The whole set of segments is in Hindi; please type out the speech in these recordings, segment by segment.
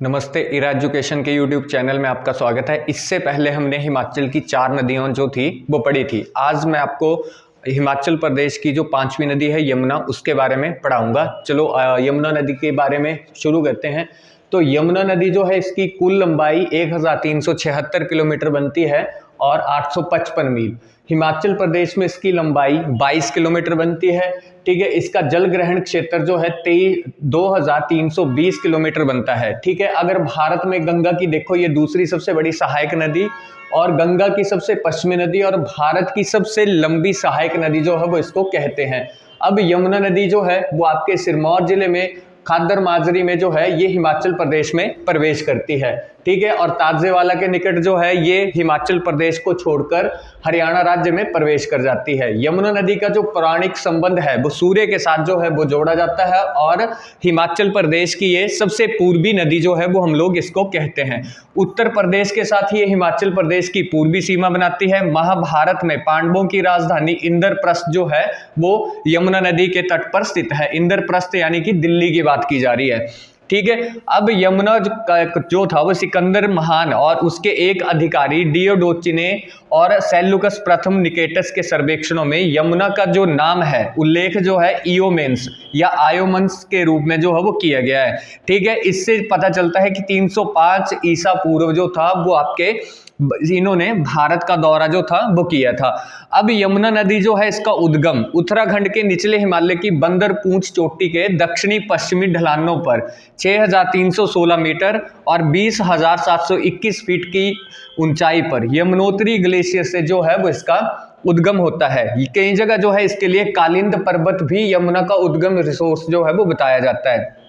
नमस्ते, इरा एजुकेशन के यूट्यूब चैनल में आपका स्वागत है। इससे पहले हमने हिमाचल की 4 नदियों जो थी वो पढ़ी थी। आज मैं आपको हिमाचल प्रदेश की जो 5वीं नदी है यमुना, उसके बारे में पढ़ाऊंगा। चलो यमुना नदी के बारे में शुरू करते हैं। तो यमुना नदी जो है इसकी कुल लंबाई 1376 किलोमीटर बनती है और 855 मील। हिमाचल प्रदेश में इसकी लंबाई 22 किलोमीटर बनती है। ठीक है, इसका जल ग्रहण क्षेत्र जो है 2320 किलोमीटर बनता है। ठीक है, अगर भारत में गंगा की देखो, ये दूसरी सबसे बड़ी सहायक नदी और गंगा की सबसे पश्चिमी नदी और भारत की सबसे लंबी सहायक नदी जो है वो इसको कहते हैं। अब यमुना नदी जो है वो आपके सिरमौर जिले में खादर माजरी में जो है ये हिमाचल प्रदेश में प्रवेश करती है। ठीक है, और ताजेवाला के निकट जो है ये हिमाचल प्रदेश को छोड़कर हरियाणा राज्य में प्रवेश कर जाती है। यमुना नदी का जो पौराणिक संबंध है वो सूर्य के साथ जो है वो जोड़ा जाता है और हिमाचल प्रदेश की ये सबसे पूर्वी नदी जो है वो हम लोग इसको कहते हैं। उत्तर प्रदेश के साथ ये हिमाचल प्रदेश की पूर्वी सीमा बनाती है। महाभारत में पांडवों की राजधानी इंद्रप्रस्थ जो है वो यमुना नदी के तट पर स्थित है। इंद्रप्रस्थ यानी कि दिल्ली की बात की जा रही है। ठीक है, अब यमुना जो था वो सिकंदर महान और उसके एक अधिकारी डियोडोचिने और सेल्यूकस प्रथम निकेटस के सर्वेक्षणों में यमुना का जो नाम है उल्लेख जो है इयोमेंस या आयोमंस के रूप में जो है वो किया गया है। ठीक है, इससे पता चलता है कि 305 ईसा पूर्व जो था वो आपके इन्होंने भारत का दौरा जो था वो किया था। अब यमुना नदी जो है इसका उद्गम उत्तराखंड के निचले हिमालय की बंदर पूंछ चोटी के दक्षिणी पश्चिमी ढलानों पर 6316 मीटर और 20,721 फीट की ऊंचाई पर यमुनोत्री ग्लेशियर से जो है वो इसका उद्गम होता है। कई जगह जो है इसके लिए कालिंद पर्वत भी यमुना का उद्गम रिसोर्स जो है वो बताया जाता है।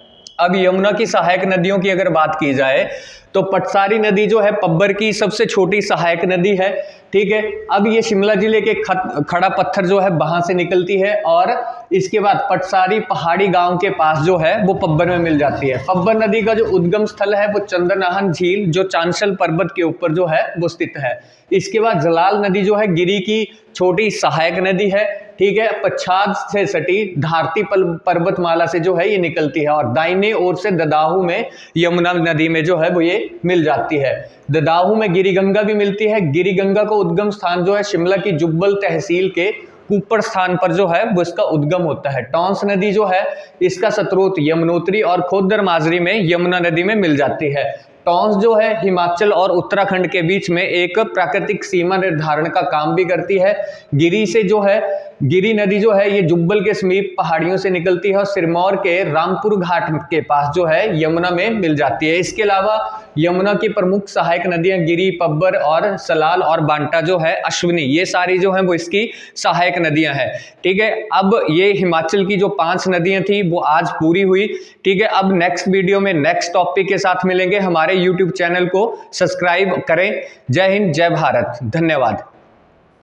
अब यमुना की सहायक नदियों की अगर बात की जाए तो पटसारी नदी जो है पब्बर की सबसे छोटी सहायक नदी है। ठीक है, अब ये शिमला जिले के खड़ा पत्थर जो है वहां से निकलती है और इसके बाद पटसारी पहाड़ी गांव के पास जो है वो पब्बर में मिल जाती है। पब्बर नदी का जो उद्गम स्थल है वो चंद्रनाहन झील जो चांशल पर्वत के ऊपर जो है वो स्थित है। इसके बाद जलाल नदी जो है गिरी की छोटी सहायक नदी है। ठीक है, पच्छाद से सटी धारती पर्वतमाला से जो है ये निकलती है और दाहिने ओर से ददाहू में यमुना नदी में जो है वो ये मिल जाती है। ददाहू में गिरिगंगा भी मिलती है। गिरिगंगा का उद्गम स्थान जो है शिमला की जुब्बल तहसील के ऊपर स्थान पर जो है वो इसका उद्गम होता है। टॉन्स नदी जो है इसका स्रोत यमुनोत्री और खोदर माजरी में यमुना नदी में मिल जाती है। टॉन्स जो है हिमाचल और उत्तराखंड के बीच में एक प्राकृतिक सीमा निर्धारण का काम भी करती है। गिरी से जो है गिरी नदी जो है ये जुब्बल के समीप पहाड़ियों से निकलती है और सिरमौर के रामपुर घाट के पास जो है यमुना में मिल जाती है। इसके अलावा यमुना की प्रमुख सहायक नदियां गिरी, पब्बर और सलाल और बांटा जो है अश्विनी, ये सारी जो है वो इसकी सहायक नदियां हैं। ठीक है, अब ये हिमाचल की जो 5 नदियां थी वो आज पूरी हुई। ठीक है, अब नेक्स्ट वीडियो में नेक्स्ट टॉपिक के साथ मिलेंगे। हमारे यूट्यूब चैनल को सब्सक्राइब करें। जय हिंद, जय भारत, धन्यवाद।